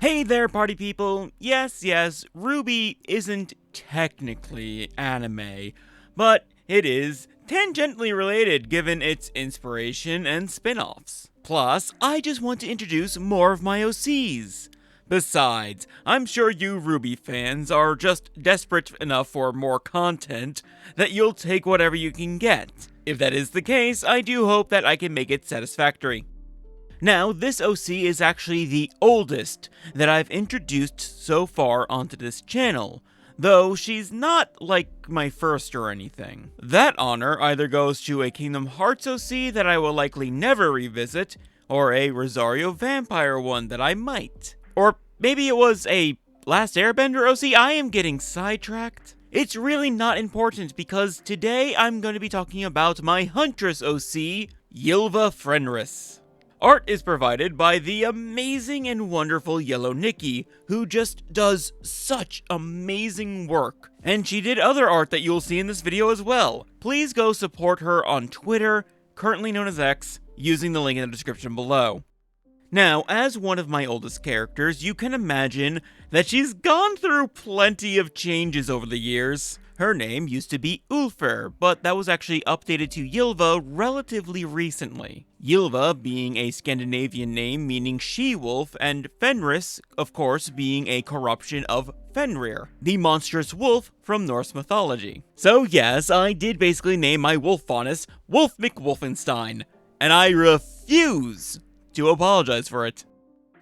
Hey there, party people! Yes, RWBY isn't technically anime, but it is tangentially related given its inspiration and spin-offs. Plus, I just want to introduce more of my OCs. Besides, I'm sure you RWBY fans are just desperate enough for more content that you'll take whatever you can get. If that is the case, I do hope that I can make it satisfactory. Now, this OC is actually the oldest that I've introduced so far onto this channel, though she's not like my first or anything. That honor either goes to a Kingdom Hearts OC that I will likely never revisit, or a Rosario Vampire one that I might. Or maybe it was a Last Airbender OC. I am getting sidetracked. It's really not important because today I'm going to be talking about my Huntress OC, Ylva Fenris. Art is provided by the amazing and wonderful YellowNicky, who just does such amazing work. And she did other art that you'll see in this video as well. Please go support her on Twitter, currently known as X, using the link in the description below. Now, as one of my oldest characters, you can imagine that she's gone through plenty of changes over the years. Her name used to be Ulfr, but that was actually updated to Ylva relatively recently. Ylva being a Scandinavian name meaning she-wolf, and Fenris, of course, being a corruption of Fenrir, the monstrous wolf from Norse mythology. So yes, I did basically name my wolf faunus Wolf McWolfenstein, and I refuse to apologize for it.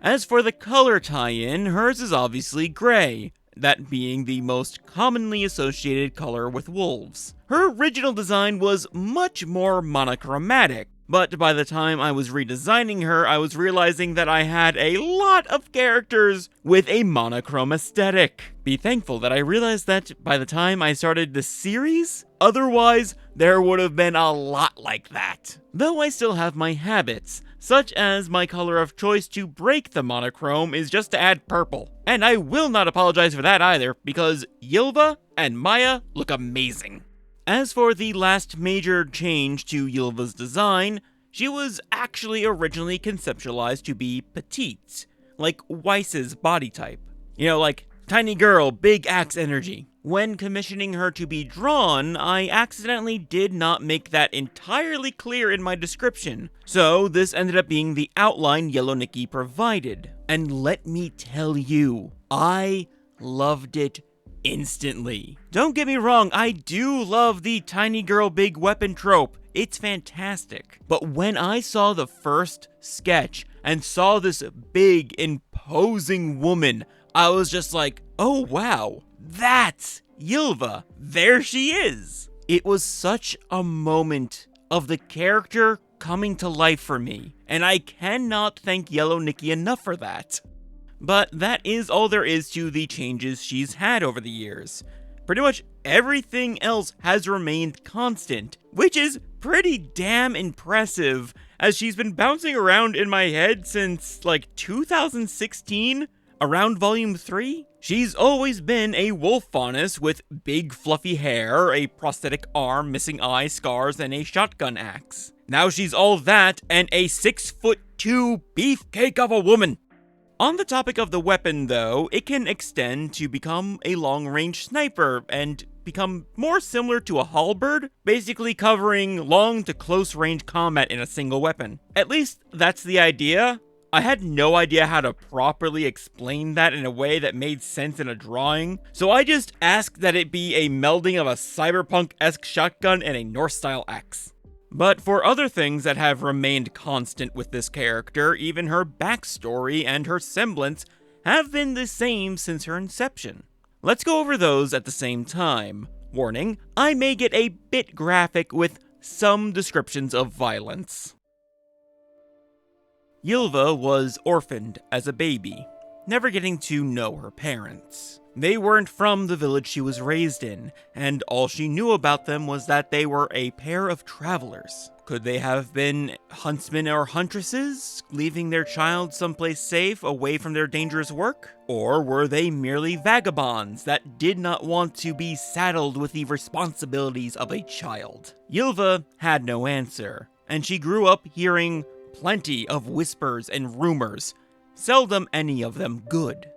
As for the color tie-in, hers is obviously gray, that being the most commonly associated color with wolves. Her original design was much more monochromatic, but by the time I was redesigning her, I was realizing that I had a lot of characters with a monochrome aesthetic. Be thankful that I realized that by the time I started the series, otherwise there would have been a lot like that. Though I still have my habits, such as my color of choice to break the monochrome is just to add purple. And I will not apologize for that either, because Ylva and Maya look amazing. As for the last major change to Ylva's design, she was actually originally conceptualized to be petite, like Weiss's body type. You know, like tiny girl, big axe energy. When commissioning her to be drawn, I accidentally did not make that entirely clear in my description, so this ended up being the outline YellowNicky provided. And let me tell you, I loved it instantly. Don't get me wrong, I do love the tiny girl big weapon trope. It's fantastic. But when I saw the first sketch and saw this big, imposing woman, I was just like, oh wow, that's Ylva. There she is. It was such a moment of the character coming to life for me, and I cannot thank YellowNicky enough for that. But that is all there is to the changes she's had over the years. Pretty much everything else has remained constant, which is pretty damn impressive, as she's been bouncing around in my head since like 2016, around volume 3. She's always been a wolf faunus with big fluffy hair, a prosthetic arm, missing eye, scars, and a shotgun axe. Now she's all that and a 6'2" beefcake of a woman. On the topic of the weapon though, it can extend to become a long-range sniper and become more similar to a halberd, basically covering long to close-range combat in a single weapon. At least that's the idea. I had no idea how to properly explain that in a way that made sense in a drawing, so I just asked that it be a melding of a cyberpunk-esque shotgun and a Norse-style axe. But for other things that have remained constant with this character, even her backstory and her semblance have been the same since her inception. Let's go over those at the same time. Warning, I may get a bit graphic with some descriptions of violence. Ylva was orphaned as a baby, never getting to know her parents. They weren't from the village she was raised in, and all she knew about them was that they were a pair of travelers. Could they have been huntsmen or huntresses, leaving their child someplace safe away from their dangerous work? Or were they merely vagabonds that did not want to be saddled with the responsibilities of a child? Ylva had no answer, and she grew up hearing plenty of whispers and rumors, seldom any of them good.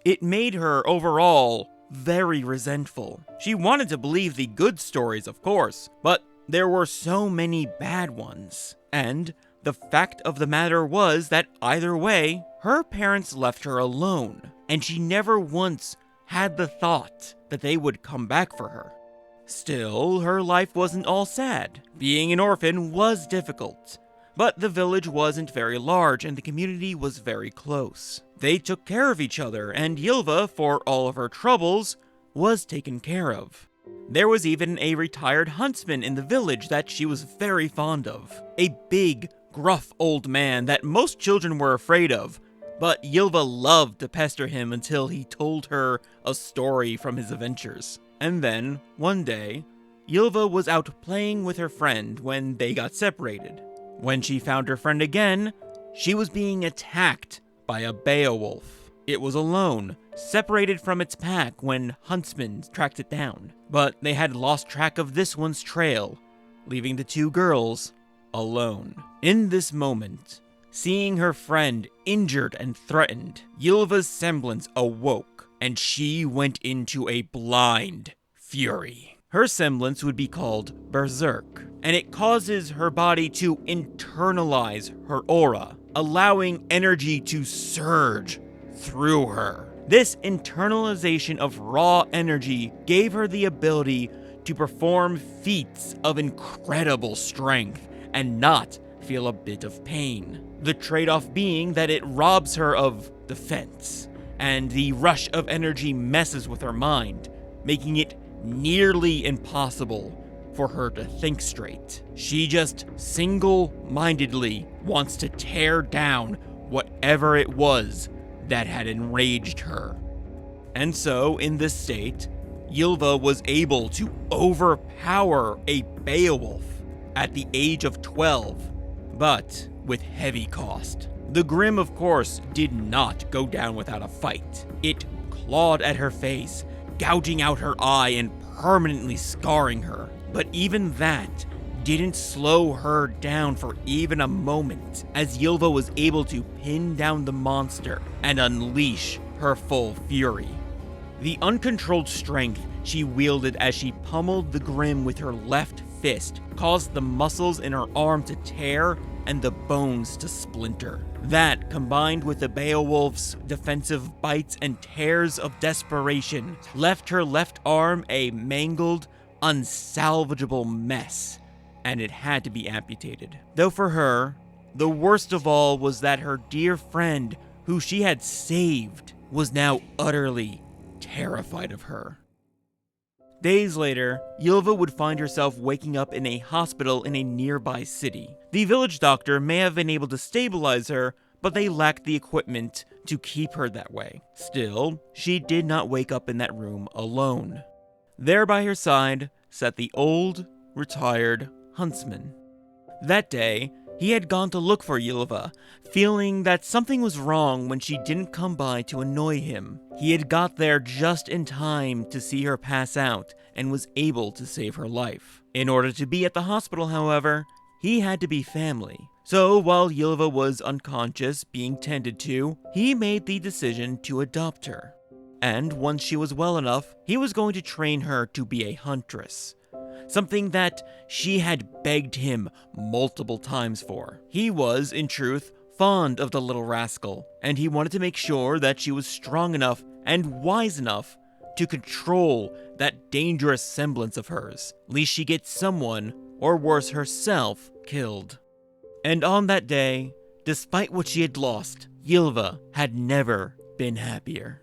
It made her, overall, very resentful. She wanted to believe the good stories, of course, but there were so many bad ones. And the fact of the matter was that either way, her parents left her alone, and she never once had the thought that they would come back for her. Still, her life wasn't all sad. Being an orphan was difficult, but the village wasn't very large and the community was very close. They took care of each other, and Ylva, for all of her troubles, was taken care of. There was even a retired huntsman in the village that she was very fond of. A big, gruff old man that most children were afraid of, but Ylva loved to pester him until he told her a story from his adventures. And then, one day, Ylva was out playing with her friend when they got separated. When she found her friend again, she was being attacked by a Beowulf. It was alone, separated from its pack when huntsmen tracked it down. But they had lost track of this one's trail, leaving the two girls alone. In this moment, seeing her friend injured and threatened, Ylva's semblance awoke, and she went into a blind fury. Her semblance would be called Berserk, and it causes her body to internalize her aura, allowing energy to surge through her. This internalization of raw energy gave her the ability to perform feats of incredible strength and not feel a bit of pain. The trade-off being that it robs her of defense, and the rush of energy messes with her mind, making it nearly impossible for her to think straight. She just single-mindedly wants to tear down whatever it was that had enraged her. And so, in this state, Ylva was able to overpower a Beowulf at the age of 12, but with heavy cost. The Grim, of course, did not go down without a fight. It clawed at her face, gouging out her eye and permanently scarring her. But even that didn't slow her down for even a moment, as Ylva was able to pin down the monster and unleash her full fury. The uncontrolled strength she wielded as she pummeled the Grim with her left fist caused the muscles in her arm to tear and the bones to splinter. That, combined with the Beowulf's defensive bites and tears of desperation, left her left arm a mangled, unsalvageable mess, and it had to be amputated. Though for her, the worst of all was that her dear friend, who she had saved, was now utterly terrified of her. Days later, Ylva would find herself waking up in a hospital in a nearby city. The village doctor may have been able to stabilize her, but they lacked the equipment to keep her that way. Still, she did not wake up in that room alone. There by her side sat the old, retired huntsman. That day, he had gone to look for Ylva, feeling that something was wrong when she didn't come by to annoy him. He had got there just in time to see her pass out and was able to save her life. In order to be at the hospital, however, he had to be family. So while Ylva was unconscious, being tended to, he made the decision to adopt her. And once she was well enough, he was going to train her to be a huntress. Something that she had begged him multiple times for. He was, in truth, fond of the little rascal, and he wanted to make sure that she was strong enough and wise enough to control that dangerous semblance of hers, lest she get someone, or worse herself, killed. And on that day, despite what she had lost, Ylva had never been happier.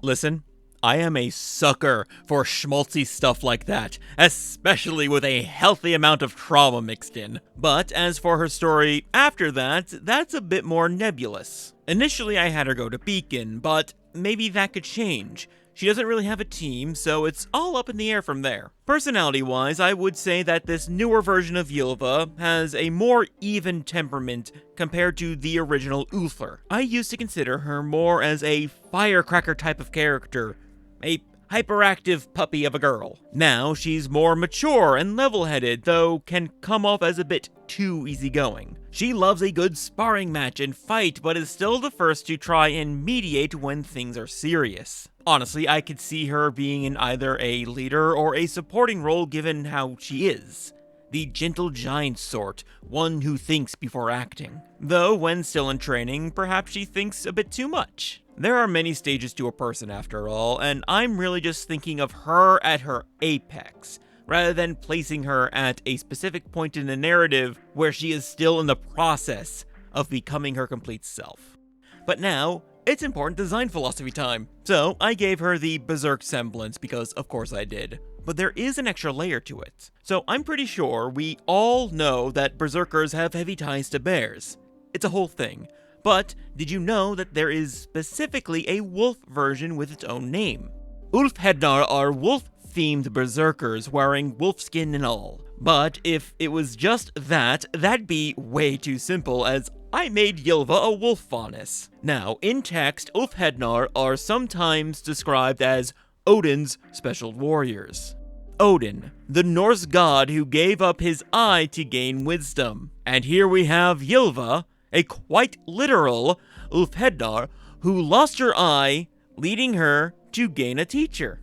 Listen, I am a sucker for schmaltzy stuff like that, especially with a healthy amount of trauma mixed in. But as for her story after that, that's a bit more nebulous. Initially I had her go to Beacon, but maybe that could change. She doesn't really have a team, so it's all up in the air from there. Personality-wise, I would say that this newer version of Ylva has a more even temperament compared to the original Htlart. I used to consider her more as a firecracker type of character, a hyperactive puppy of a girl. Now she's more mature and level-headed, though can come off as a bit too easygoing. She loves a good sparring match and fight, but is still the first to try and mediate when things are serious. Honestly, I could see her being in either a leader or a supporting role given how she is. The gentle giant sort, one who thinks before acting. Though, when still in training, perhaps she thinks a bit too much. There are many stages to a person after all, and I'm really just thinking of her at her apex, rather than placing her at a specific point in the narrative where she is still in the process of becoming her complete self. But now, it's important design philosophy time. So, I gave her the berserk semblance because of course I did. But there is an extra layer to it. So I'm pretty sure we all know that berserkers have heavy ties to bears. It's a whole thing. But did you know that there is specifically a wolf version with its own name? Htlart are wolf-themed berserkers wearing wolf skin and all. But if it was just that, that'd be way too simple, as I made Ylva a wolf faunus. Now, in text, Htlart are sometimes described as Odin's special warriors. Odin, the Norse god who gave up his eye to gain wisdom. And here we have Ylva, a quite literal Htlart who lost her eye, leading her to gain a teacher.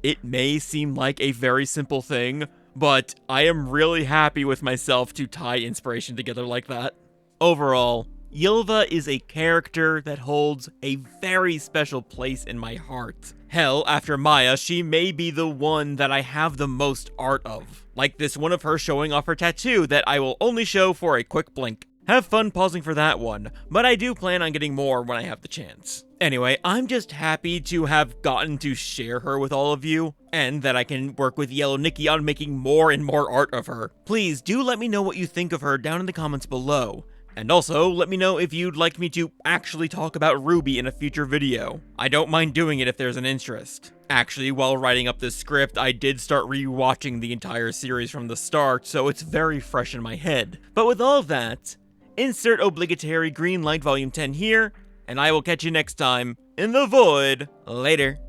It may seem like a very simple thing, but I am really happy with myself to tie inspiration together like that. Overall, Ylva is a character that holds a very special place in my heart. Hell, after Maya, she may be the one that I have the most art of. Like this one of her showing off her tattoo that I will only show for a quick blink. Have fun pausing for that one, but I do plan on getting more when I have the chance. Anyway, I'm just happy to have gotten to share her with all of you, and that I can work with YellowNicky on making more and more art of her. Please do let me know what you think of her down in the comments below. And also, let me know if you'd like me to actually talk about RWBY in a future video. I don't mind doing it if there's an interest. Actually, while writing up this script, I did start rewatching the entire series from the start, so it's very fresh in my head. But with all of that, insert obligatory green light volume 10 here, and I will catch you next time in the void. Later.